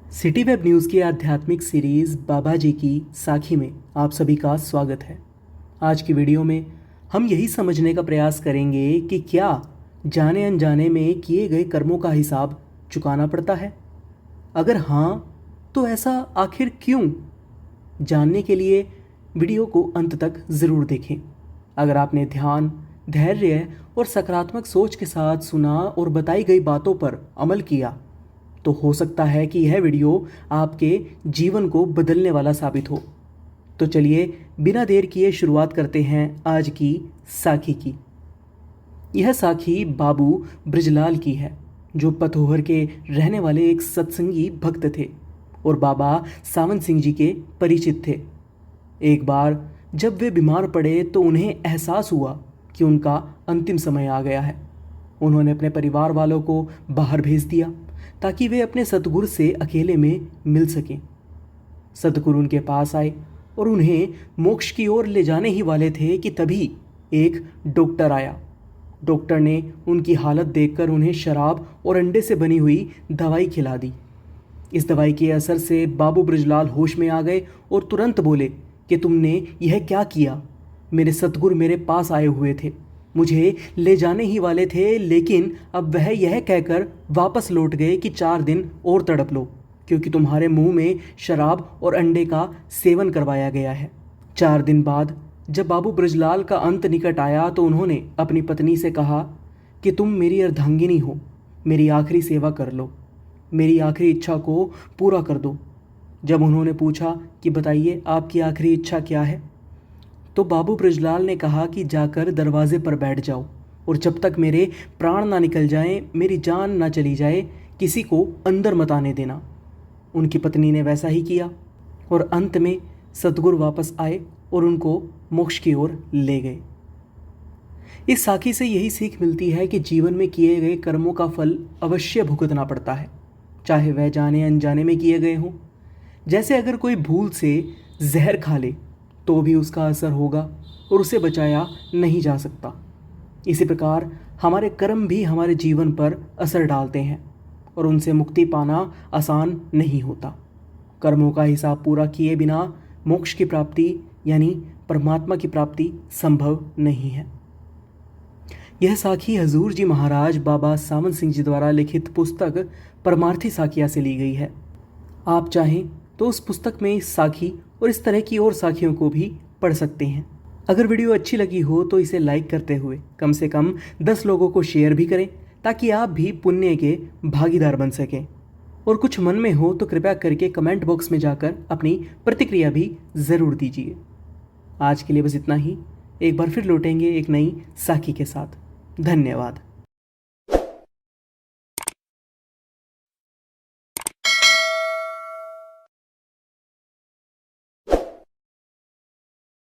City web news की आध्यात्मिक series बाबा जी की साखी में आप सभी का स्वागत है। आज की वीडियो में हम यही समझने का प्रयास करेंगे कि क्या जाने अनजाने में किए गए कर्मों का हिसाब चुकाना पड़ता है। अगर हाँ, तो ऐसा आखिर क्यों? जानने के लिए वीडियो को अंत तक ज़रूर देखें। अगर आपने ध्यान, धैर्य और सकारात्मक सोच के साथ सुना और बताई गई बातों पर अमल किया तो हो सकता है कि यह वीडियो आपके जीवन को बदलने वाला साबित हो। तो चलिए बिना देर किए शुरुआत करते हैं आज की साखी की। यह साखी बाबू ब्रजलाल की है, जो पतोहर के रहने वाले एक सत्संगी भक्त थे और बाबा सावन सिंह जी के परिचित थे। एक बार जब वे बीमार पड़े तो उन्हें एहसास हुआ कि उनका अंतिम समय आ गया है। उन्होंने अपने परिवार वालों को बाहर भेज दिया ताकि वे अपने सतगुरु से अकेले में मिल सकें। सतगुरु उनके पास आए और उन्हें मोक्ष की ओर ले जाने ही वाले थे कि तभी एक डॉक्टर आया। डॉक्टर ने उनकी हालत देखकर उन्हें शराब और अंडे से बनी हुई दवाई खिला दी। इस दवाई के असर से बाबू ब्रजलाल होश में आ गए और तुरंत बोले कि तुमने यह क्या किया? मेरे सतगुरु मेरे पास आए हुए थे, मुझे ले जाने ही वाले थे, लेकिन अब वह यह कहकर वापस लौट गए कि 4 दिन और तड़प लो, क्योंकि तुम्हारे मुंह में शराब और अंडे का सेवन करवाया गया है। 4 दिन बाद जब बाबू ब्रजलाल का अंत निकट आया तो उन्होंने अपनी पत्नी से कहा कि तुम मेरी अर्धांगिनी हो, मेरी आखिरी सेवा कर लो, मेरी आखिरी इच्छा को पूरा कर दो। जब उन्होंने पूछा कि बताइए आपकी आखिरी इच्छा क्या है, तो बाबू ब्रजलाल ने कहा कि जाकर दरवाजे पर बैठ जाओ और जब तक मेरे प्राण ना निकल जाएं, मेरी जान ना चली जाए, किसी को अंदर मत आने देना। उनकी पत्नी ने वैसा ही किया और अंत में सतगुरु वापस आए और उनको मोक्ष की ओर ले गए। इस साखी से यही सीख मिलती है कि जीवन में किए गए कर्मों का फल अवश्य भुगतना पड़ता है, चाहे वह जाने अनजाने में किए गए हों। जैसे अगर कोई भूल से जहर खा ले तो भी उसका असर होगा और उसे बचाया नहीं जा सकता। इसी प्रकार हमारे कर्म भी हमारे जीवन पर असर डालते हैं और उनसे मुक्ति पाना आसान नहीं होता। कर्मों का हिसाब पूरा किए बिना मोक्ष की प्राप्ति यानी परमात्मा की प्राप्ति संभव नहीं है। यह साखी हजूर जी महाराज बाबा सावन सिंह जी द्वारा लिखित पुस्तक परमार्थी साखिया से ली गई है। आप चाहें तो उस पुस्तक में इस साखी और इस तरह की और साखियों को भी पढ़ सकते हैं। अगर वीडियो अच्छी लगी हो तो इसे लाइक करते हुए कम से कम 10 लोगों को शेयर भी करें, ताकि आप भी पुण्य के भागीदार बन सकें। और कुछ मन में हो तो कृपया करके कमेंट बॉक्स में जाकर अपनी प्रतिक्रिया भी ज़रूर दीजिए। आज के लिए बस इतना ही। एक बार फिर लौटेंगे एक नई साखी के साथ। धन्यवाद।